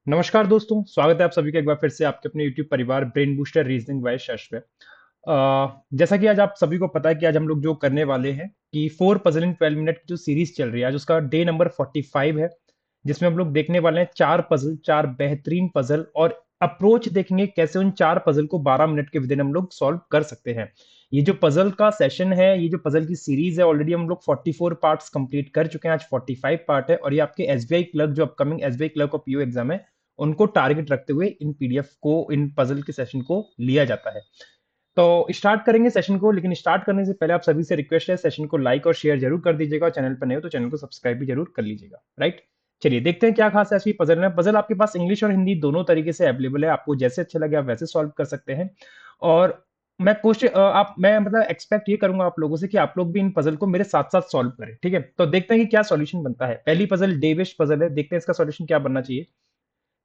नमस्कार दोस्तों, स्वागत है आप सभी का एक बार फिर से आपके अपने YouTube परिवार ब्रेन बूस्टर रीजनिंग बाय शश पे। जैसा कि आज आप सभी को पता है कि आज हम लोग जो करने वाले हैं कि 4 पजल इन 12 मिनट की जो सीरीज चल रही है, आज उसका डे नंबर 45 है, जिसमें हम लोग देखने वाले हैं 4 पजल, 4 बेहतरीन पजल और अप्रोच देखेंगे कैसे उन 4 पजल को 12 मिनट के विदिन हम लोग सॉल्व कर सकते हैं। ये जो पजल का सेशन है, ये जो पजल की सीरीज है, ऑलरेडी हम लोग 44 पार्ट्स कंप्लीट कर चुके हैं, आज 45 पार्ट है और ये आपके एसबीआई क्लर्क जो अपकमिंग एसबीआई क्लर्क और पीओ एग्जाम है उनको टारगेट रखते हुए इन पीडीएफ को इन पजल के सेशन को लिया जाता है। तो स्टार्ट करेंगे सेशन को, लेकिन स्टार्ट करने से पहले आप सभी से रिक्वेस्ट है सेशन को लाइक और शेयर जरूर कर दीजिएगा और चैनल पर नए हो तो चैनल को सब्सक्राइब भी जरूर कर लीजिएगा। राइट, चलिए देखते हैं क्या खास है आज की पजल में। पजल आपके पास इंग्लिश और हिंदी दोनों तरीके से अवेलेबल है, आपको जैसे अच्छा लगे आप वैसे सॉल्व कर सकते हैं। और मैं कोशिश आप मैं मतलब एक्सपेक्ट ये करूंगा आप लोगों से कि आप लोग भी इन पजल को मेरे साथ साथ सॉल्व करें। ठीक है, तो देखते हैं कि क्या सॉल्यूशन बनता है। पहली पजल डे वेस्ट पजल है, देखते हैं इसका सॉल्यूशन क्या बनना चाहिए।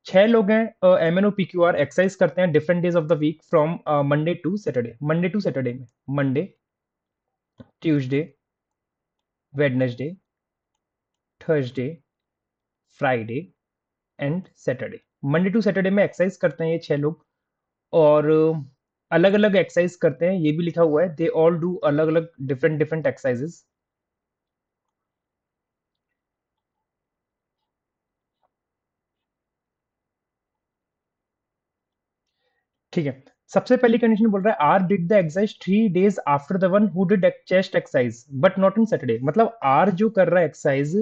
6 लोग हैं, MNOPQR एक्सरसाइज करते हैं different days of the week from Monday to Saturday. Monday to Saturday में Monday, Tuesday, Wednesday, Thursday, Friday and Saturday. Monday to Saturday में एक्सरसाइज करते हैं ये 6 लोग और अलग अलग एक्सरसाइज करते हैं, ये भी लिखा हुआ है। दे ऑल डू अलग अलग डिफरेंट डिफरेंट एक्सरसाइजेस। ठीक है, सबसे पहली कंडीशन बोल रहा है R did the exercise 3 days after the one who did chest exercise but not in Saturday. मतलब आर जो कर रहा है एक्सरसाइज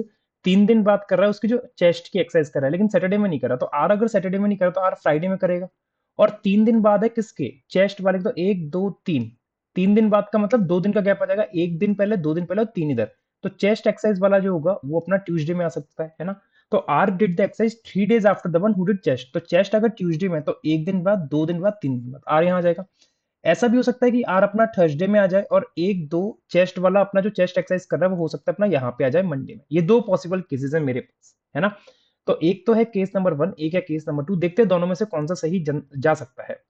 3 दिन बाद कर रहा है उसकी जो चेस्ट की एक्सरसाइज कर रहा है, लेकिन सैटरडे में नहीं कर रहा। तो आर अगर सैटरडे में नहीं कर रहा तो आर फ्राइडे में करेगा। और 3 दिन बाद है किसके, चेस्ट वाले के। तो 1 2 3, 3 दिन बाद का मतलब 2 दिन का गैप आ जाएगा, 1 दिन पहले 2 दिन पहले और 3 इधर। तो चेस्ट एक्सरसाइज वाला जो होगा वो अपना ट्यूसडे में आ सकता है ना। तो R did the exercise 3 days after the one who did chest. तो चेस्ट अगर ट्यूसडे में तो 1 दिन बाद, 2 दिन बाद, 3 दिन बाद आर यहाँ आ जाएगा। ऐसा भी हो सकता है कि आर अपना थर्सडे में आ जाए और 1 2 चेस्ट वाला अपना जो चेस्ट एक्सरसाइज कर रहा है वो हो सकता है अपना यहाँ पे आ जाए मंडे में। ये दो पॉसिबल केसेस है मेरे पास, है ना। तो एक तो है केस नंबर 1, एक है केस नंबर 2। देखते हैं दोनों में से कौन सा सही जा सकता है।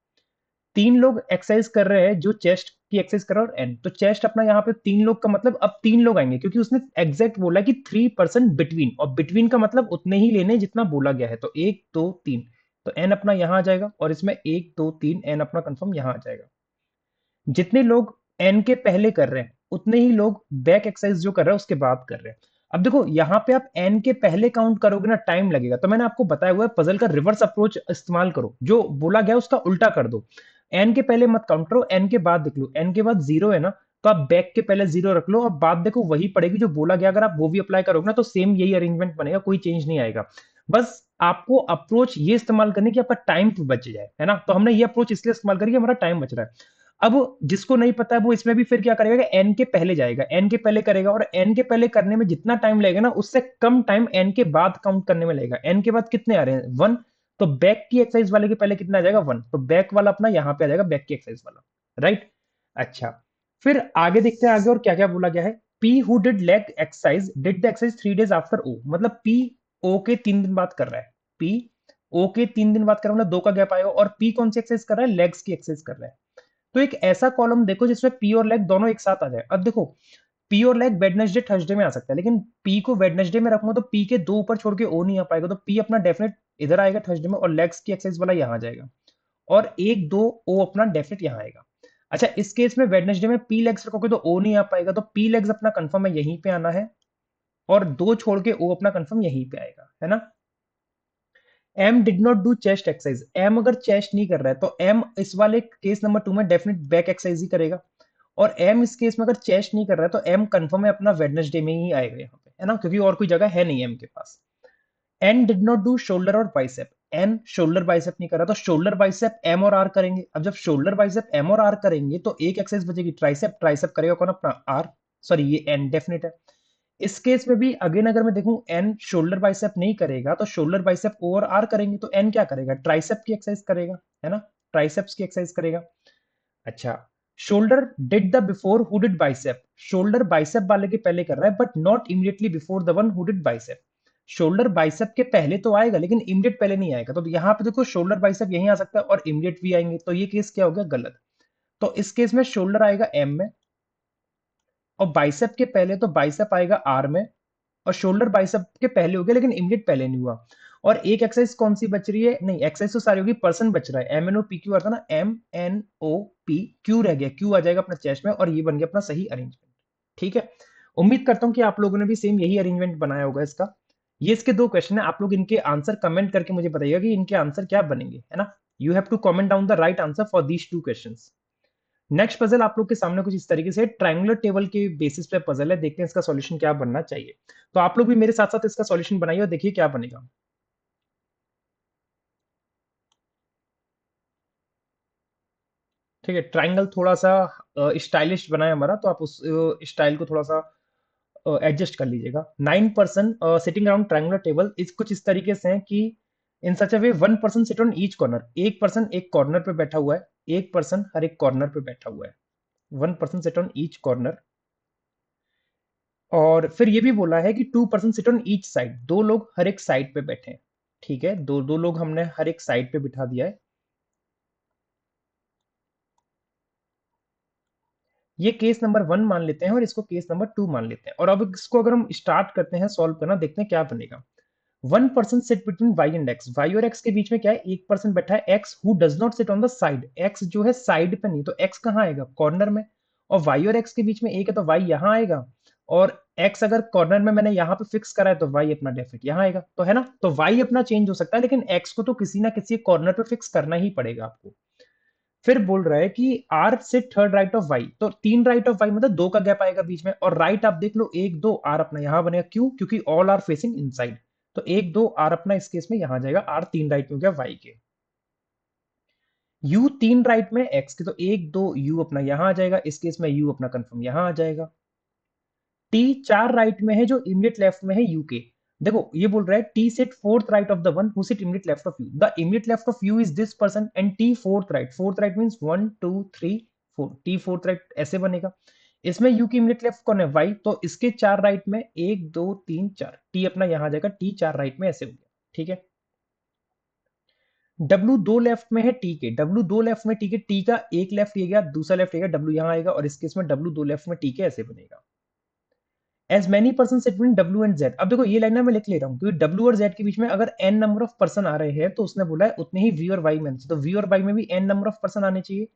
3 लोग एक्सरसाइज कर रहे हैं जो चेस्ट की एक्सरसाइज कर रहा है और एन। तो चेस्ट अपना यहाँ पे 3 लोग का मतलब अब 3 लोग आएंगे क्योंकि उसने एग्जैक्ट बोला कि 3% बिटवीन, और बिटवीन का मतलब उतने ही लेने जितना बोला गया है। तो 1 2 3, तो एन अपना यहाँ आ जाएगा और इसमें 1 2 3 एन अपना कंफर्म यहाँ आ जाएगा। जितने लोग एन के पहले कर रहे हैं उतने ही लोग बैक एक्सरसाइज जो कर रहे हैं उसके बाद कर रहे हैं। अब देखो यहाँ पे आप एन के पहले काउंट करोगे ना, टाइम लगेगा। तो मैंने आपको बताया हुआ है पजल का रिवर्स अप्रोच इस्तेमाल करो, जो बोला गया उसका उल्टा कर दो। एन के पहले मत काउंट करो, एन के बाद देख लो। एन के बाद 0 है ना, तो आप बैक के पहले 0 रख लो और बाद देखो वही पड़ेगी जो बोला गया। अगर आप वो भी अप्लाई करोगे ना तो सेम यही अरेंजमेंट बनेगा, कोई चेंज नहीं आएगा। बस आपको अप्रोच ये इस्तेमाल करने की आपका टाइम बच जाए, है ना। तो हमने ये अप्रोच इसलिए इस्तेमाल करी कि हमारा टाइम बच रहा है। अब जिसको नहीं पता है वो इसमें भी फिर क्या करेगा, एन के पहले जाएगा, एन के पहले करेगा और एन के पहले करने में जितना टाइम लगेगा ना उससे कम टाइम एन के बाद काउंट करने में लगेगा। एन के बाद कितने आ रहे हैं, 1। तो बैक की एक्सरसाइज वाले के पहले कितना आ जाएगा, 1। तो बैक वाला अपना यहाँ पे आ जाएगा, बैक की एक्सरसाइज वाला। राइट, अच्छा। फिर आगे देखते हैं आगे और क्या क्या बोला गया है। P who did leg exercise did the exercise 3 days after O. मतलब पी ओ के 3 दिन बाद कर रहा है। पी ओ के 3 दिन बाद कर रहा है मतलब 2 का गैप आएगा। और पी कौन सी एक्सरसाइज कर रहा है, लेग्स की एक्सरसाइज कर रहा है। तो एक ऐसा कॉलम देखो जिसमें पी और लेग दोनों एक साथ आ जाए। अब देखो पी और लेग वेडनेसडे थर्सडे में आ सकता है, लेकिन पी को वेडनेसडे में रखूंगा तो पी के 2 ऊपर छोड़ के ओ नहीं आ पाएगा। तो पी अपना डेफिनेट इधर आएगा थर्सडे में और लेग्स की एक्सरसाइज वाला यहाँ आ जाएगा। और 1 2 ओ अपना डेफिनेट यहाँ आएगा। अच्छा, इस केस में वेडनेसडे में पी लेग्स रखोगे तो ओ नहीं आ पाएगा। तो पी लेग्स अपना कंफर्म है यहीं पे आना है और 2 छोड़ के ओ अपना कंफर्म यहीं पे आएगा, है ना। M did not do chest exercise. M अगर चेस्ट नहीं कर रहा है तो एम इस वाले केस नंबर 2 में डेफिनेट बैक एक्सरसाइज ही करेगा। और एम इस केस में अगर चेस्ट नहीं कर रहा है तो एम कंफर्म है अपना वेडनेसडे में ही आएगा यहाँ पे, है ना, क्योंकि और कोई जगह है नहीं एम के पास। N did not do shoulder और बाइसेप। एन शोल्डर बाइसेप नहीं कर रहा तो शोल्डर बाइसेप एम और आर करेंगे। अब जब शोल्डर बाइसेप एम और आर करेंगे तो एक एक्सरसाइज बचेगी ट्राइसेप। ट्राइसेप करेगा कौन, अपना आर। सॉरी, ये एन डेफिनेट है। इस केस में भी अगेन अगर मैं देखूं एन शोल्डर बाइसेप नहीं करेगा तो शोल्डर बाइसेप ओ और आर करेंगे। तो एन क्या करेगा, ट्राइसेप की एक्सरसाइज करेगा, है ना, ट्राइसेप्स की एक्सरसाइज करेगा। अच्छा, shoulder did the before who did bicep. Shoulder bicep वाले के पहले कर रहा है but not immediately before the one who did bicep. Shoulder bicep के पहले तो आएगा लेकिन इमीडिएट पहले नहीं आएगा। तो यहाँ पे देखो शोल्डर बाइसेप यहीं आ सकता है और इमीडिएट भी आएंगे। तो ये केस क्या हो गया, गलत। तो इस केस में शोल्डर आएगा एम में और बाइसेप के पहले तो बाइसेप आएगा आर में। और शोल्डर बाइसेप के पहले हो गया लेकिन इमीडिएट पहले नहीं हुआ। और एक एक्सरसाइज कौन सी बच रही है, नहीं एक्सरसाइज तो सारी होगी, पर्सन बच रहा है, MNOPQ आता ना, MNOPQ रह गया, क्यू आ जाएगा अपना चेस्ट में, और ये बन गया अपना सही अरेंजमेंट। ठीक है, उम्मीद करता हूं कि आप लोगों ने भी सेम यही अरेंजमेंट बनाया होगा इसका। ये इसके दो क्वेश्चन है, आप लोग इनके आंसर कमेंट करके मुझे बताइएगा कि इनके आंसर क्या बनेंगे, है ना। You have to comment down the right answer for these two questions. Next puzzle आप लोग के सामने कुछ इस तरीके से ट्रायंगुलर टेबल के बेसिस पे पजल है, देखते हैं इसका सॉल्यूशन क्या बनना चाहिए। तो आप लोग भी मेरे साथ साथ इसका सॉल्यूशन बनाइए और देखिए क्या बनेगा। ठीक है, ट्रायंगल थोड़ा सा स्टाइलिश बनाए हमारा, तो आप उस स्टाइल को थोड़ा सा एडजस्ट कर लीजिएगा। 9 person sitting around triangular table इस कुछ इस तरीके से है कि इन सच अ वे 1 person sit on each corner, एक पर्सन एक कॉर्नर पे बैठा हुआ है, एक पर्सन हर एक कॉर्नर पे बैठा हुआ है, 1 person sit on each corner. और फिर ये भी बोला है कि 2 person sit on each side, दो लोग हर एक साइड पे बैठे हैं। ठीक है, दो दो लोग हमने हर एक साइड पे बिठा दिया है। ये केस नंबर 1 मान लेते हैं और इसको केस नंबर 2 मान लेते हैं। और अब इसको अगर हम स्टार्ट करते हैं सॉल्व करना, देखते हैं क्या बनेगा। 1 person sit between Y and X, Y और एक्स के बीच में क्या है, एक पर्सन बैठा है X who does not sit on the side, X जो है साइड पे नहीं, तो एक्स कहाँ आएगा, कॉर्नर में। और वाई और एक्स के बीच में एक है तो वाई यहाँ आएगा, और एक्स अगर कॉर्नर में मैंने यहाँ पे फिक्स करा है तो वाई अपना डेफिनेट यहाँ आएगा, तो है ना। तो वाई अपना चेंज हो सकता है, लेकिन एक्स को तो किसी ना किसी कॉर्नर पे फिक्स करना ही पड़ेगा आपको। फिर बोल रहा है कि आर से थर्ड राइट ऑफ वाई, तो 3 राइट ऑफ वाई मतलब 2 का गैप आएगा बीच में, और राइट आप देख लो 1 2, आर अपना यहां बनेगा, क्यों, क्योंकि ऑल आर फेसिंग इनसाइड। तो 1 2 आर अपना इस केस में यहां जाएगा, आर 3 राइट में हो गया वाई के। यू 3 राइट में एक्स के, तो 1 2 यू अपना यहां आ जाएगा, इस केस में यू अपना कंफर्म यहां आ जाएगा। टी 4 राइट में है जो इमीडिएट लेफ्ट में है यू के। देखो ये बोल रहा है T sit fourth right of the one who sit immediate left of you, the immediate left of you is this person and T fourth right means 1 2 3 4, T fourth right ऐसे बनेगा। इसमें यू की इमीडिएट लेफ्ट कौन है, Y, तो इसके 4 right में 1 2 3 4, T अपना यहां आ जाएगा, टी 4 राइट में ऐसे हो गया। ठीक है, डब्ल्यू 2 लेफ्ट में है टी के, डब्ल्यू 2 लेफ्ट में टी के, टी का एक लेफ्ट ये गया, दूसरा लेफ्ट ये गया, डब्ल्यू यहां आएगा, और इस केस में डब्ल्यू 2 लेफ्ट में टी के ऐसे बनेगा। As many person sit between W and Z, अब देखो ये लाइन मैं लिख ले रहा हूँ क्योंकि डब्ल्यू और जेड के बीच में अगर एन नंबर ऑफ पर्सन आ रहे हैं तो उसने बोला है उतने ही वी और वाई में, तो वी और वाई में भी एन नंबर ऑफ पर्सन आने चाहिए।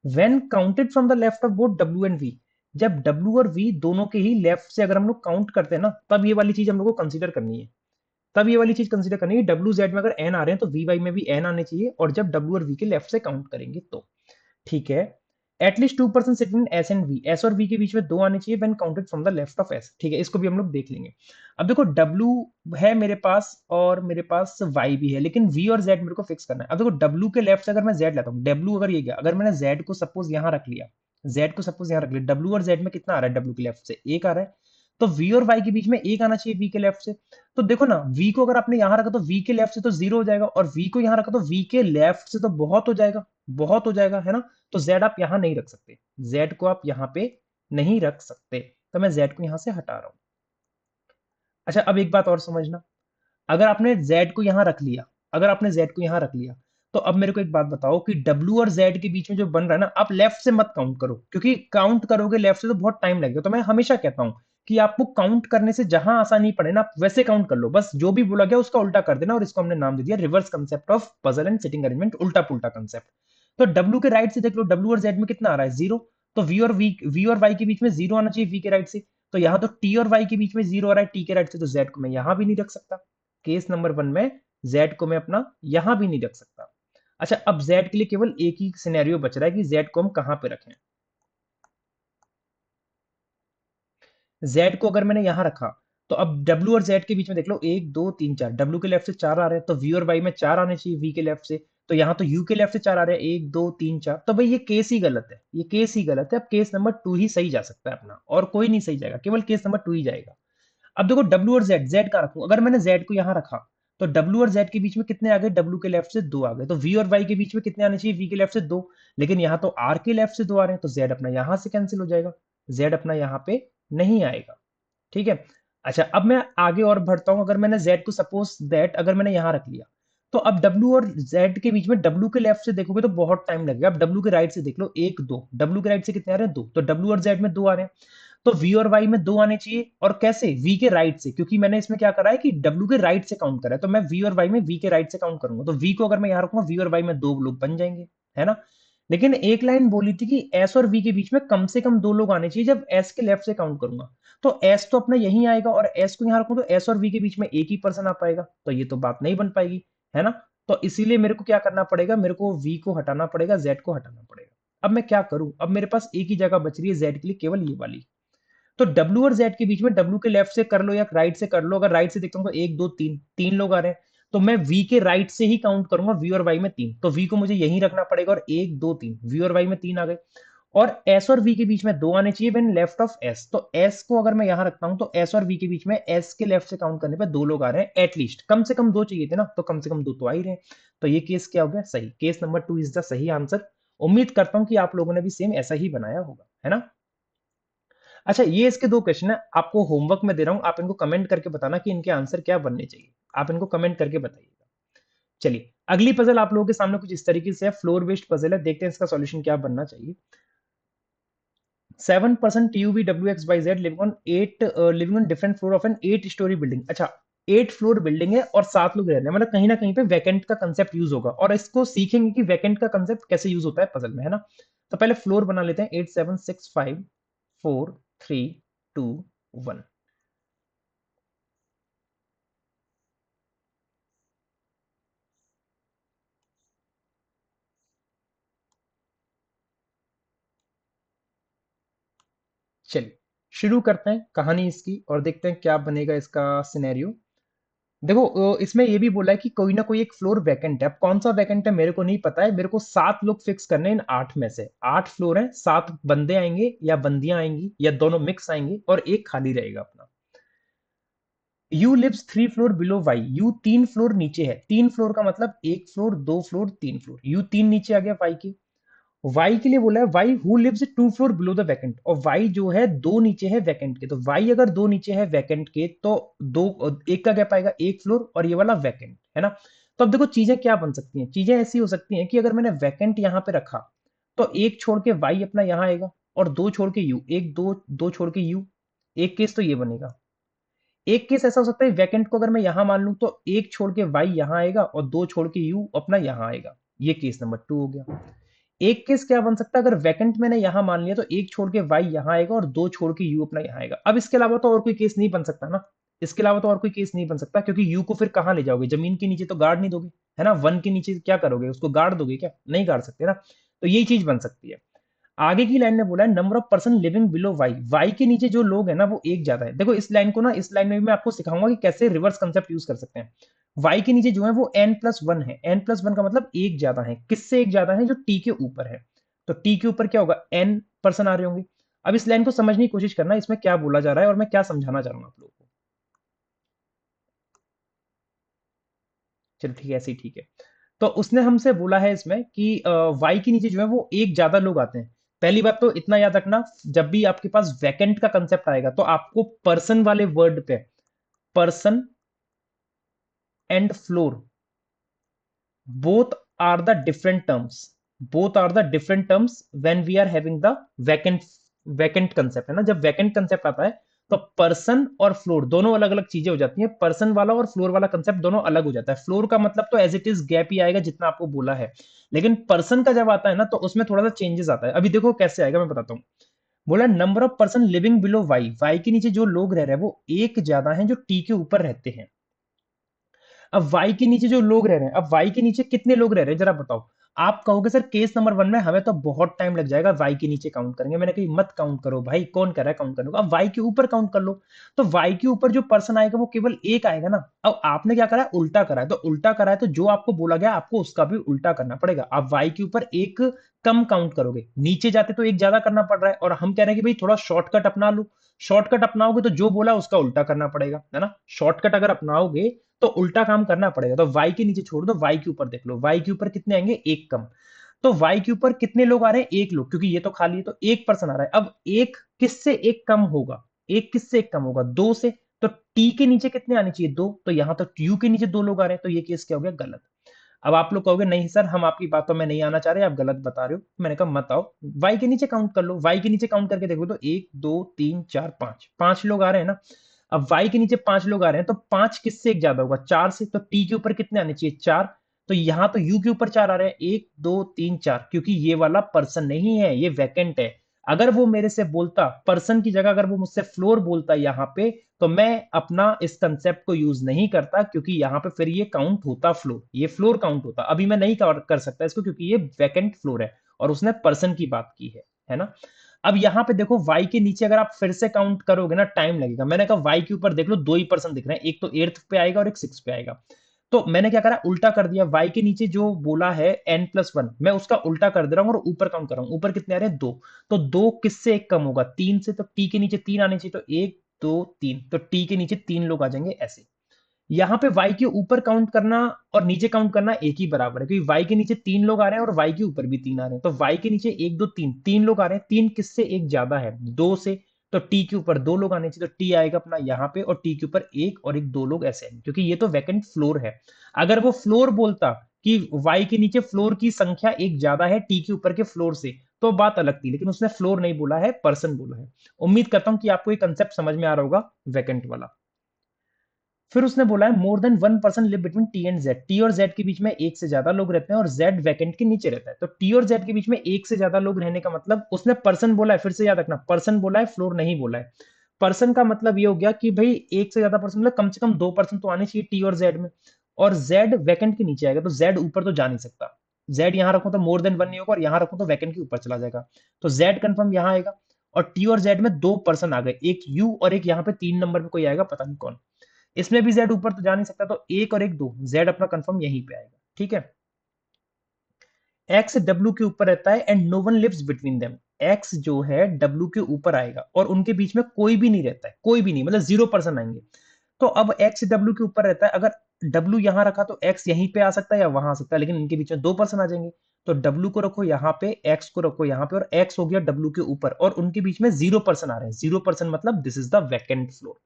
When counted from the left of both W and V, जब डब्ल्यू और वी दोनों के ही लेफ्ट से अगर हम लोग काउंट करते हैं ना, तब ये वाली चीज हम लोग को कंसीडर करनी है। तब ये वाली चीज कंसीडर करनी है, डब्ल्यू जेड में अगर एन आ रहे हैं तो वी वाई में भी एन आने चाहिए, और जब डब्ल्यू और वी के लेफ्ट से काउंट करेंगे तो। ठीक है, at least 2 person sitting S and V, S और वी के बीच में 2 आने चाहिए when counted from the left of S. ठीक है, इसको भी हम लोग देख लेंगे। अब देखो डब्ल्यू है मेरे पास और मेरे पास वाई भी है, लेकिन वी और जेड मेरे को फिक्स करना है। अब देखो डब्ल्यू के लेफ्ट से अगर मैं जेड लेता हूँ, डब्ल्यू अगर ये गया, अगर मैंने जेड को सपोज यहाँ रख लिया, जेड को सपोज यहाँ रख लिया, डब्ल्यू और जेड में कितना आ रहा है, डब्ल्यू के लेफ्ट से एक आ रहा है, तो वी और वाई के बीच में एक आना चाहिए वी के लेफ्ट से। तो देखो ना, वी को अगर आपने यहां रखा तो वी के लेफ्ट से तो 0 हो जाएगा, और वी को यहां रखा तो वी के लेफ्ट से तो बहुत हो जाएगा, बहुत हो जाएगा, है ना। तो जेड आप यहां नहीं रख सकते, जेड को आप यहां पे नहीं रख सकते, तो मैं जेड को यहां से हटा रहा हूं। अच्छा, अब एक बात और समझना, अगर आपने जेड को यहां रख लिया, अगर आपने जेड को यहां रख लिया, तो अब मेरे को एक बात बताओ कि डब्ल्यू और जेड के बीच में जो बन रहा है ना, आप लेफ्ट से मत काउंट करो, क्योंकि काउंट करोगे लेफ्ट से तो बहुत टाइम लगेगा। तो मैं हमेशा कहता हूं कि आपको काउंट करने से जहां आसानी पड़े ना, आप वैसे काउंट कर लो, बस जो भी बोला गया उसका उल्टा कर देना, और इसको हमने नाम दे दिया reverse concept of puzzle and sitting arrangement, उल्टा पुल्टा कंसेप्ट। तो डब्ल्यू के राइट से देख लो, डब्ल्यू और जेड में कितना आ रहा है, 0, तो वी और वाई के बीच में 0 आना चाहिए वी के राइट से, तो यहां तो टी और वाई के बीच में 0 आ रहा है टी के राइट से, तो जेड को मैं यहां भी नहीं रख सकता। केस नंबर 1 में जेड को मैं अपना यहां भी नहीं रख सकता। अच्छा, अब जेड के लिए केवल एक ही सिनेरियो बच रहा है कि जेड को हम कहां पे रखें। जेड को अगर मैंने यहां रखा, तो अब डब्ल्यू और जेड के बीच में देख लो 1 2 3 4, डब्ल्यू के लेफ्ट से 4 आ रहे हैं, तो वी और वाई में 4 आने चाहिए वी के लेफ्ट से, तो यहां तो यू के लेफ्ट से 4 आ रहे हैं, 1 2 3 4, तो भाई ये केस ही गलत है, ये केस ही गलत है। अब केस नंबर 2 ही सही जा सकता है अपना, और कोई नहीं सही जाएगा, केवल केस नंबर 2 ही जाएगा। अब देखो डब्ल्यू और जेड, जेड का रखूं, अगर मैंने जेड को यहां रखा, तो डब्ल्यू और जेड के बीच में कितने आ गए, डब्ल्यू के लेफ्ट से 2 आ गए, तो वी और वाई के बीच में कितने आने चाहिए, वी के लेफ्ट से 2, लेकिन यहां तो आर के लेफ्ट से 2 आ रहे हैं, तो जेड अपना यहां से कैंसिल हो जाएगा, जेड अपना यहां पे नहीं आएगा। ठीक है, अच्छा अब मैं आगे और बढ़ता हूं, अगर मैंने जेड को सपोज दैट अगर मैंने यहां रख लिया, तो अब डब्ल्यू और जेड के बीच में डब्ल्यू के लेफ्ट से देखोगे तो बहुत टाइम लगेगा। अब डब्ल्यू के राइट से देख लो, 1 2, डब्ल्यू के राइट से कितने आ रहे हैं, 2, तो डब्ल्यू और जेड में 2 आ रहे हैं, तो वी और वाई में 2 आने चाहिए, और कैसे, वी के राइट से, क्योंकि मैंने इसमें क्या करा है कि डब्ल्यू के राइट से काउंट करा है, तो मैं वी और वाई में वी के राइट से काउंट करूंगा, तो वी को अगर मैं यहां रखूंगा, वी और वाई में 2 लोग बन जाएंगे, है ना। लेकिन एक लाइन बोली थी कि एस और वी के बीच में कम से कम 2 लोग आने चाहिए जब एस के लेफ्ट से काउंट करूंगा, तो एस तो अपना यहीं आएगा, और एस को यहां रखूं तो एस और वी के बीच में एक ही पर्सन आ पाएगा, तो ये तो बात नहीं बन पाएगी, है ना। तो इसीलिए मेरे को क्या करना पड़ेगा, मेरे को वी को हटाना पड़ेगा, जेड को हटाना पड़ेगा। अब मैं क्या करूं, अब मेरे पास एक ही जगह बच रही है जेड के लिए, केवल ये वाली। तो डब्ल्यू और जेड के बीच में डब्ल्यू के लेफ्ट से कर लो या राइट से कर लो, अगर राइट से देखता हूं तो 1 2 3 लोग आ रहे हैं, तो मैं वी के राइट से ही काउंट करूंगा, वी और वाई में 3, तो वी को मुझे यहीं रखना पड़ेगा, और 1 2 3 वी और वाई में 3 आ गए, और एस और वी के बीच में 2 आने चाहिए व्हेन लेफ्ट ऑफ एस, तो एस को अगर मैं यहां रखता हूं तो एस और वी के बीच में एस के लेफ्ट से काउंट करने पर 2 लोग आ रहे हैं, एटलीस्ट कम से कम 2 चाहिए थे ना, तो कम से कम 2 तो आ ही रहे हैं, तो ये केस क्या हो गया, सही, केस नंबर 2 इज द सही आंसर। उम्मीद करता हूं कि आप लोगों ने भी सेम ऐसा ही बनाया होगा, है ना। अच्छा, ये इसके 2 क्वेश्चन है, आपको होमवर्क में दे रहा हूं, आप इनको कमेंट करके बताना कि इनके आंसर क्या बनने चाहिए, आप इनको कमेंट करके बताइएगा। चलिए, अगली पजल आप लोगों के सामने कुछ इस तरीके से है, फ्लोर बेस्ड पजल है, देखते हैं इसका सॉल्यूशन क्या बनना चाहिए। 7% TUVWXYZ living on different floor of an 8 story building। अच्छा, 8 फ्लोर बिल्डिंग है और 7 लोग रह रहे हैं, मतलब कहीं ना कहीं पे वैकेंट का कंसेप्ट यूज होगा, और इसको सीखेंगे कि वैकेंट का कंसेप्ट कैसे यूज होता है पजल में, है ना। तो पहले फ्लोर बना लेते हैं, 8 7 6 5 4 3 2 1। चलिए, शुरू करते हैं कहानी इसकी और देखते हैं क्या बनेगा इसका सिनेरियो। देखो, इसमें ये भी बोला है कि कोई ना कोई एक फ्लोर वैकेंट है, अब कौन सा वैकेंट है मेरे को नहीं पता है, मेरे को 7 लोग फिक्स करने हैं इन 8 में से, 8 फ्लोर है, 7 बंदे आएंगे या बंदियां आएंगी या दोनों मिक्स आएंगे, और एक खाली रहेगा अपना। U lives 3 floor below Y, U 3 floor नीचे है, 3 फ्लोर का मतलब 1 फ्लोर 2 फ्लोर 3 फ्लोर, यू 3 नीचे आ गया वाई के। वाई के लिए बोला है Y who lives 2 floor below the vacant, और वाई जो है 2 नीचे है वैकेंट के, तो वाई अगर 2 नीचे है वैकेंट के तो दो, एक का गैप आएगा 1 फ्लोर और ये वाला वैकेंट, है ना। तो अब देखो चीजें क्या बन सकती हैं, चीजें ऐसी हो सकती हैं कि अगर मैंने वैकेंट यहां पे रखा तो एक छोड़ के वाई अपना यहां आएगा, और 2 छोड़ के यू, एक दो, 2 छोड़ के यू, एक केस तो ये बनेगा। एक केस ऐसा हो सकता है वैकेंट को अगर मैं यहां मान लूं तो एक छोड़ के वाई यहां आएगा और 2 छोड़ के यू अपना यहां आएगा, ये केस नंबर 2 हो गया। एक केस क्या बन सकता है, अगर वैकेंट मैंने यहां मान लिया तो एक छोड़ के वाई यहां आएगा और 2 छोड़ के यू अपना यहां आएगा। अब इसके अलावा तो और कोई केस नहीं बन सकता ना, इसके अलावा तो और कोई केस नहीं बन सकता, क्योंकि यू को फिर कहां ले जाओगे, जमीन के नीचे तो गाड़ नहीं दोगे, है ना, 1 के नीचे क्या करोगे, उसको गाड़ दोगे क्या, नहीं गाड़ सकते ना। तो यही चीज बन सकती है। आगे की लाइन में बोला है number of person living below Y, Y के नीचे जो लोग हैं ना वो एक ज्यादा है। देखो इस लाइन को ना, इस लाइन में भी मैं आपको सिखाऊंगा कि कैसे रिवर्स कंसेप्ट यूज कर सकते हैं। वाई के नीचे जो है वो n+1 है, n+1 का मतलब एक ज्यादा है, किससे एक ज्यादा है, जो टी के ऊपर है, तो टी के ऊपर क्या होगा, n पर्सन आ रहे होंगे। अब इस लाइन को समझने की कोशिश करना, इसमें क्या बोला जा रहा है और मैं क्या समझाना चाह रहा हूँ आप लोगों को। चलो ठीक है, ऐसे ही ठीक है। तो उसने हमसे बोला है इसमें कि वाई के नीचे जो है वो एक ज्यादा लोग आते हैं। पहली बात तो इतना याद रखना, जब भी आपके पास वैकेंट का कंसेप्ट आएगा तो आपको पर्सन वाले वर्ड पे, person and floor both are the different terms, both are the different terms when we are having the vacant concept, है ना। जब वैकेंट कंसेप्ट आता है तो पर्सन और फ्लोर दोनों अलग अलग चीजें हो जाती हैं, पर्सन वाला और फ्लोर वाला कंसेप्ट दोनों अलग हो जाता है। फ्लोर का मतलब तो एज इट इज गैप ही आएगा जितना आपको बोला है, लेकिन पर्सन का जब आता है ना तो उसमें थोड़ा सा चेंजेस आता है। अभी देखो कैसे आएगा, मैं बताता हूँ। बोला number of person living below Y, Y के नीचे जो लोग रह रहे हैं वो एक ज्यादा है जो टी के ऊपर रहते हैं। अब वाई के नीचे जो लोग रह रहे हैं, अब वाई के नीचे कितने लोग रह रहे हैं जरा बताओ। आप कहोगे सर केस नंबर 1 में हमें तो बहुत टाइम लग जाएगा, वाई के नीचे काउंट करेंगे, मैंने कही मत काउंट करो भाई, कौन कर रहा है काउंट करने को, अब वाई के ऊपर काउंट कर लो। तो वाई के ऊपर जो पर्सन आएगा वो केवल एक आएगा ना। अब आपने क्या करा है, उल्टा करा है, तो उल्टा करा है तो जो आपको बोला गया आपको उसका भी उल्टा करना पड़ेगा। आप वाई के ऊपर एक कम काउंट करोगे, नीचे जाते तो एक ज्यादा करना पड़ रहा है, और हम कह रहे हैं कि भाई थोड़ा शॉर्टकट अपना लो। शॉर्टकट अपनाओगे तो जो बोला उसका उल्टा करना पड़ेगा, है ना। शॉर्टकट अगर अपनाओगे तो उल्टा काम करना पड़ेगा, तो वाई के नीचे छोड़ दो, वाई के ऊपर देख लो, वाई के ऊपर कितने आएंगे, एक कम। तो वाई के ऊपर कितने लोग आ रहे हैं, एक लोग, क्योंकि ये तो खाली है तो एक पर्सन आ रहा है। अब एक किससे एक कम होगा, एक किससे एक कम होगा, 2 से। तो टी के नीचे कितने आने चाहिए, 2, तो यहां तो यू के नीचे 2 लोग आ रहे हैं, तो ये केस क्या हो गया, गलत। अब आप लोग कहोगे नहीं सर हम आपकी बातों में नहीं आना चाह रहे, आप गलत बता रहे हो। मैंने कहा मत आओ, वाई के नीचे काउंट कर लो। वाई के नीचे काउंट करके देखो तो 1 2 3 4 5 5 लोग आ रहे हैं ना। अब वाई के नीचे 5 लोग आ रहे हैं तो 5 किससे एक ज्यादा होगा, 4 से। तो टी के ऊपर कितने आने चाहिए, 4। तो यहां तो यू के ऊपर 4 आ रहे हैं, 1 2 3 4, क्योंकि ये वाला पर्सन नहीं है, ये वैकेंट है। अगर वो मेरे से बोलता पर्सन की जगह, अगर वो मुझसे फ्लोर बोलता यहाँ पे, तो मैं अपना इस कंसेप्ट को यूज नहीं करता, क्योंकि यहाँ पे फिर ये काउंट होता फ्लोर, ये फ्लोर काउंट होता। अभी मैं नहीं कर सकता इसको, क्योंकि ये वैकेंट फ्लोर है और उसने पर्सन की बात की है ना। अब यहाँ पे देखो वाई के नीचे अगर आप फिर से काउंट करोगे ना, टाइम लगेगा। मैंने कहा वाई के ऊपर देख लो 2 ही पर्सन दिख रहे हैं, एक तो 8th पे आएगा और एक 6 पे आएगा। तो मैंने क्या करा, उल्टा कर दिया। वाई के नीचे जो बोला है n+1, मैं उसका उल्टा कर दे रहा हूँ और ऊपर काउंट कर रहा हूँ। ऊपर कितने आ रहे हैं, 2। तो 2 किससे एक कम होगा, 3 से। तो टी के नीचे 3 आने चाहिए, तो 1 2 3, तो टी के नीचे 3 लोग आ जाएंगे ऐसे। यहाँ पे y के ऊपर काउंट करना और नीचे काउंट करना एक ही बराबर है, क्योंकि y के नीचे 3 लोग आ रहे हैं और y के ऊपर भी 3 आ रहे हैं। तो y के नीचे 1 2 3 लोग आ रहे हैं। 3 किससे एक ज्यादा है, 2 से। तो t के ऊपर 2 लोग आने चाहिए, तो t आएगा अपना यहाँ पे, और t के ऊपर 1 और 1 2 लोग ऐसे हैं, क्योंकि ये तो वैकेंट फ्लोर है। अगर वो फ्लोर बोलता कि y के नीचे फ्लोर की संख्या एक ज्यादा है t के ऊपर के फ्लोर से, तो बात अलग थी। लेकिन उसने फ्लोर नहीं बोला है, पर्सन बोला है। उम्मीद करता हूं कि आपको ये कंसेप्ट समझ में आ रहा होगा, वैकेंट वाला। फिर उसने बोला है more than 1 person live between T and Z. T और जेड के बीच में एक से ज्यादा लोग रहते हैं और जेड वैकेंट के नीचे रहता है। तो टी और जेड के बीच में एक से ज्यादा लोग रहने का मतलब, उसने पर्सन बोला है, फिर से याद रखना, पर्सन बोला है, फ्लोर नहीं बोला है। पर्सन का मतलब ये हो गया कि भाई एक से ज्यादा पर्सन, मतलब कम से कम 2 पर्सन तो आने चाहिए टी और जेड में। और जेड वैकेंट के नीचे आएगा, तो जेड ऊपर तो जा नहीं सकता। जेड यहां रखूं तो मोर देन 1 नहीं होगा, और यहां रखूं तो वैकेंट के ऊपर चला जाएगा। तो जेड कंफर्म यहां आएगा। और टी और जेड में 2 पर्सन आ गए, एक यू और एक यहाँ पे 3 नंबर पे कोई आएगा, पता नहीं कौन। इसमें भी जेड ऊपर तो जा नहीं सकता, तो 1 और 1 2, जेड अपना कंफर्म यहीं पे आएगा। ठीक है। एक्स डब्ल्यू के ऊपर रहता है and no one lives between them. X जो है डब्ल्यू के ऊपर आएगा और उनके बीच में कोई भी नहीं रहता है, कोई भी नहीं, मतलब 0 पर्सन आएंगे। तो अब एक्स डब्ल्यू के ऊपर रहता है, अगर डब्ल्यू यहां रखा तो एक्स यहीं पे आ सकता है या वहां आ सकता है, लेकिन इनके बीच में 2 पर्सन आ जाएंगे। तो डब्ल्यू को रखो यहाँ पे, एक्स को रखो यहाँ पे, और एक्स हो गया डब्ल्यू के ऊपर, और उनके बीच में 0 पर्सन आ रहे हैं। 0 पर्सन मतलब this is the vacant floor.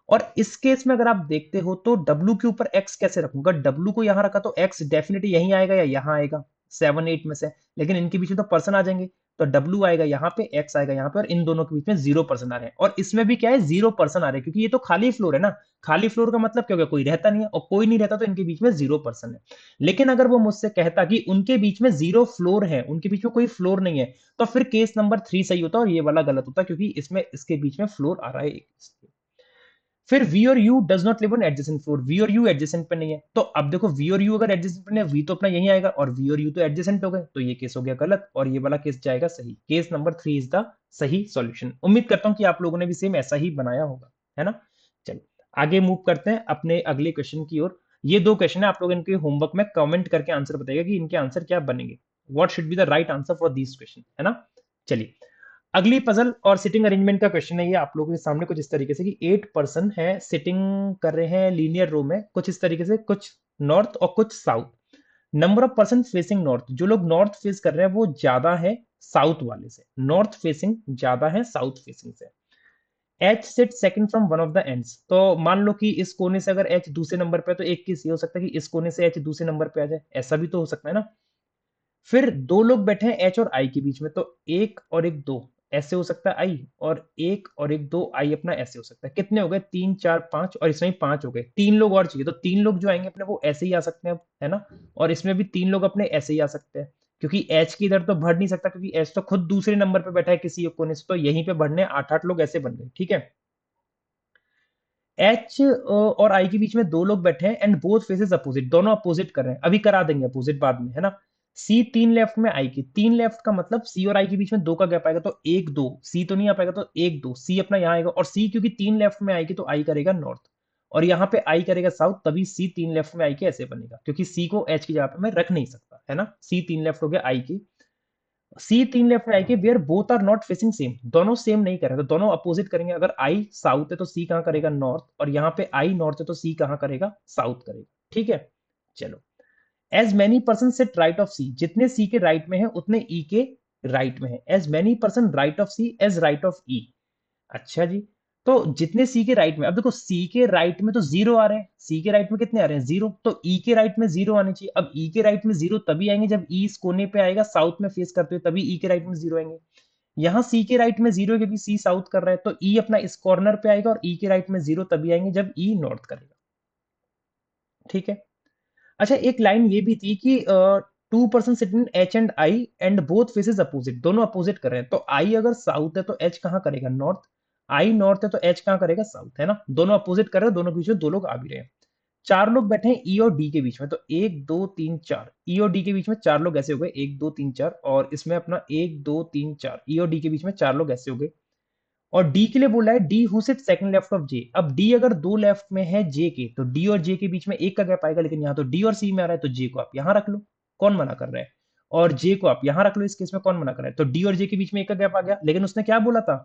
और इस केस में अगर आप देखते हो तो W के ऊपर X कैसे रखूंगा, W को यहां रखा तो X डेफिनेटली यहीं आएगा या यहां आएगा, 7 8 में से। लेकिन इनके बीच में तो पर्सन आ जाएंगे, तो W आएगा यहाँ पे, X आएगा यहाँ पे, और इन दोनों के बीच में 0 पर्सन आ रहे हैं। और इसमें भी क्या है, 0 पर्सन आ रहे हैं, क्योंकि ये तो खाली फ्लोर है ना। खाली फ्लोर का मतलब क्या हो गया, कोई रहता नहीं है, और कोई नहीं रहता तो इनके बीच में 0 पर्सन है। लेकिन अगर वो मुझसे कहता कि उनके बीच में 0 फ्लोर है, उनके बीच में कोई फ्लोर नहीं है, तो फिर केस नंबर 3 सही होता और ये वाला गलत होता, क्योंकि इसमें इसके बीच में फ्लोर आ रहा है। फिर वी और U does not live on adjacent floor. V और यू एडजेसेंट पे नहीं है, तो अब देखो वी और यू अगर एडजेसेंट पे नहीं है, वी तो अपना यही आएगा, और वी और यू तो एडजेसेंट हो गए, तो ये केस हो गया गलत और ये वाला केस जाएगा सही। केस नंबर 3 इज द सही सॉल्यूशन। उम्मीद करता हूं कि आप लोगों ने भी सेम ऐसा ही बनाया होगा, है ना। चलिए आगे मूव करते हैं अपने अगले क्वेश्चन की ओर। ये 2 क्वेश्चन है, आप लोग इनके होमवर्क में कमेंट करके आंसर बताइएगा कि इनके आंसर क्या बनेंगे। What should be the right answer for this question, है ना। चलिए अगली पजल और सिटिंग अरेंजमेंट का क्वेश्चन है ये आप लोगों के सामने, कुछ इस तरीके से कि 8 पर्सन है सिटिंग कर रहे हैं लीनियर रो में, कुछ इस तरीके से, कुछ नॉर्थ और कुछ south. Number of person facing north, जो लोग नॉर्थ फेस कर रहे हैं वो ज्यादा है साउथ वाले से, नॉर्थ फेसिंग ज्यादा है साउथ फेसिंग से। H sit second from one of the ends, तो मान लो कि इस कोने से अगर एच दूसरे नंबर पे है, तो एक केस ये हो सकता है कि इस कोने से एच दूसरे नंबर पे आ जाए, ऐसा भी तो हो सकता है ना। फिर 2 लोग बैठे हैं एच और आई के बीच में, तो 1 और 1 2 ऐसे हो सकता है आई, और 1 और 1 2 आई अपना ऐसे हो सकता है। कितने हो गए, 3 4 5, और इसमें 5 हो गए। 3 लोग और चाहिए, तो 3 लोग जो आएंगे अपने वो ऐसे ही आ सकते हैं अब, है ना। और इसमें भी 3 लोग अपने ऐसे ही आ सकते हैं, क्योंकि एच की इधर तो बढ़ नहीं सकता, क्योंकि एच तो खुद दूसरे नंबर पे बैठा है किसी एक कोने से, तो यहीं पे बढ़ने 8 8 लोग ऐसे बन गए, ठीक है। एच और आई के बीच में 2 लोग बैठे हैं एंड बोथ फेसेस अपोजिट, दोनों अपोजिट कर रहे हैं, अभी करा देंगे अपोजिट बाद में, है ना। सी 3 लेफ्ट में आई की 3 लेफ्ट का मतलब सी और आई के बीच में 2 का गैप आएगा, तो 1 2 सी तो नहीं आ पाएगा, तो 1 2 सी अपना यहाँ आएगा, और सी क्योंकि 3 लेफ्ट में आएगी तो आई करेगा नॉर्थ, और यहाँ पे आई करेगा साउथ, तभी सी 3 लेफ्ट में आई के ऐसे बनेगा, क्योंकि सी को एच की जगह पे मैं रख नहीं सकता, है ना। सी 3 लेफ्ट हो गया आई की, सी 3 लेफ्ट में I K where both are not facing same, दोनों सेम नहीं कर रहे, तो दोनों अपोजिट करेंगे। अगर आई साउथ है तो सी कहां करेगा, नॉर्थ, और यहाँ पे आई नॉर्थ है तो सी कहां करेगा, साउथ करेगा, ठीक है। चलो as many person sit right of C, जितने सी के राइट में है उतने ई के राइट में है। As many person right of C as right of E, अच्छा जी। तो जितने सी के राइट में, अब देखो सी के राइट में तो जीरो आ रहे हैं, सी के राइट में कितने आ रहे हैं, जीरो, तो ई के राइट में जीरो आने चाहिए। अब ई के राइट में जीरो तभी आएंगे जब ई इस कोने पे आएगा साउथ में फेस करते हुए, तभी ई के राइट में जीरो आएंगे। यहाँ सी के राइट में जीरो है क्योंकि सी साउथ कर रहा है, तो ई अपना इस कॉर्नर पे आएगा, और ई के राइट में जीरो तभी आएंगे जब ई नॉर्थ करेगा। ठीक है। अच्छा, एक लाइन ये भी थी कि two person sitting H and I and both faces opposite, दोनों अपोजिट कर रहे हैं, तो आई अगर साउथ है तो एच कहाँ करेगा, नॉर्थ। आई नॉर्थ है तो एच कहाँ करेगा, साउथ, है ना। दोनों अपोजिट कर रहे हैं, दोनों के बीच में दो लोग आ भी रहे हैं। चार लोग बैठे हैं ई और डी के बीच में, तो एक दो तीन चार, ई और डी के बीच में चार लोग ऐसे हो गए, एक दो तीन चार, और इसमें अपना एक दो तीन चार, ई और डी के बीच में चार लोग ऐसे हो गए। और डी के लिए बोला है D who sit second left of J. अब डी अगर दो लेफ्ट में है जे के, तो डी और जे के बीच में एक का गैप आएगा, लेकिन यहाँ तो डी और सी में आ रहा है, तो जे को आप यहाँ रख लो, कौन मना कर रहा है। और जे को आप यहाँ रख लो, इस केस में कौन मना कर रहा है, तो डी और जे के बीच में एक का गैप आ गया। लेकिन उसने क्या बोला था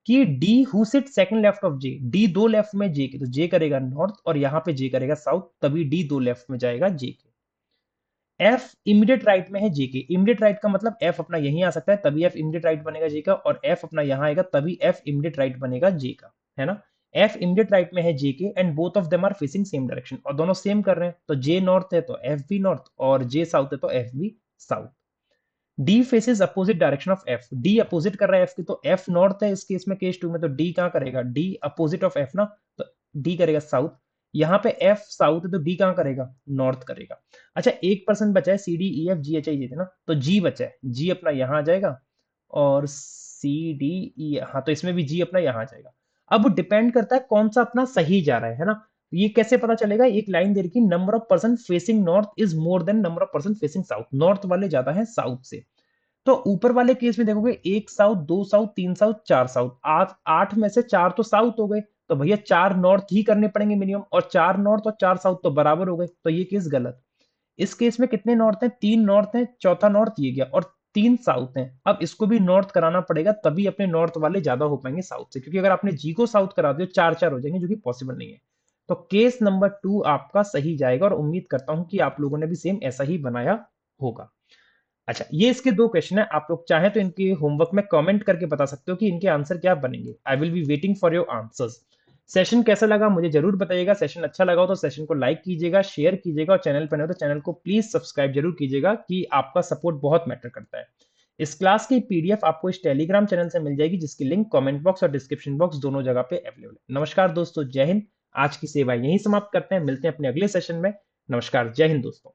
कि D who sit second left of J, D दो लेफ्ट में जे के, तो जे करेगा नॉर्थ और यहाँ पे जे करेगा साउथ, तभी डी दो लेफ्ट में जाएगा जे के। एफ इमीडिएट राइट में है जे के, इमीडिएट राइट का मतलब एफ अपना यहीं आ सकता है, तभी एफ इमीडिएट राइट बनेगा जे का, और एफ अपना यहां आएगा तभी एफ इमीडिएट राइट बनेगा जे का, है ना। एफ इमीडिएट राइट में है J K and both of them are facing same direction, और दोनों सेम कर रहे हैं, तो जे नॉर्थ है तो एफ भी नॉर्थ, और जे साउथ है तो एफ भी south. D faces opposite direction of F, D opposite कर रहा है एफ की, तो एफ नॉर्थ है इस केस में, केस टू में, तो डी कहां करेगा, डी अपोजिट ऑफ एफ ना, तो डी करेगा साउथ। यहाँ पे एफ साउथ है तो डी कहां करेगा, नॉर्थ करेगा। अच्छा, एक पर्सन बचा है, C D E F G H I J थे ना, तो जी बचा है, जी अपना यहाँ आ जाएगा, और सी डी ई, हाँ तो इसमें भी जी अपना यहाँ आ जाएगा। अब डिपेंड करता है कौन सा अपना सही जा रहा है ना। ये कैसे पता चलेगा, एक लाइन दे रखी, number of person facing north is more than number of person facing south, north वाले ज्यादा है साउथ से। तो ऊपर वाले केस में देखोगे, एक साउथ, दो साउथ, तीन साउथ, चार साउथ, आठ आठ में से चार तो साउथ हो गए, तो भैया चार नॉर्थ ही करने पड़ेंगे मिनिमम, और चार नॉर्थ और चार साउथ तो बराबर हो गए, तो ये केस गलत। इस केस में कितने नॉर्थ हैं, तीन नॉर्थ हैं, चौथा नॉर्थ ये गया, और तीन साउथ हैं। अब इसको भी नॉर्थ कराना पड़ेगा, तभी अपने नॉर्थ वाले ज्यादा हो पाएंगे साउथ से, क्योंकि अगर आपने जी को साउथ करा दिया चार चार हो जाएंगे, जो कि पॉसिबल नहीं है। तो केस नंबर 2 आपका सही जाएगा, और उम्मीद करता हूं कि आप लोगों ने भी सेम ऐसा ही बनाया होगा। अच्छा, ये इसके दो क्वेश्चन है, आप लोग चाहें तो इनके होमवर्क में कमेंट करके बता सकते हो कि इनके आंसर क्या बनेंगे। I will be waiting for your answers. Session कैसा लगा मुझे जरूर बताइएगा, सेशन अच्छा लगा हो तो सेशन को लाइक कीजिएगा, शेयर कीजिएगा, और चैनल पर नए हो तो चैनल को प्लीज सब्सक्राइब जरूर कीजिएगा, कि आपका सपोर्ट बहुत मैटर करता है। इस क्लास की पीडीएफ आपको इस टेलीग्राम चैनल से मिल जाएगी, जिसकी लिंक कमेंट बॉक्स और डिस्क्रिप्शन बॉक्स दोनों जगह पे अवेलेबल है। नमस्कार दोस्तों, जय हिंद। आज की सेवा यहीं समाप्त करते हैं, मिलते हैं अपने अगले सेशन में। नमस्कार, जय हिंद दोस्तों।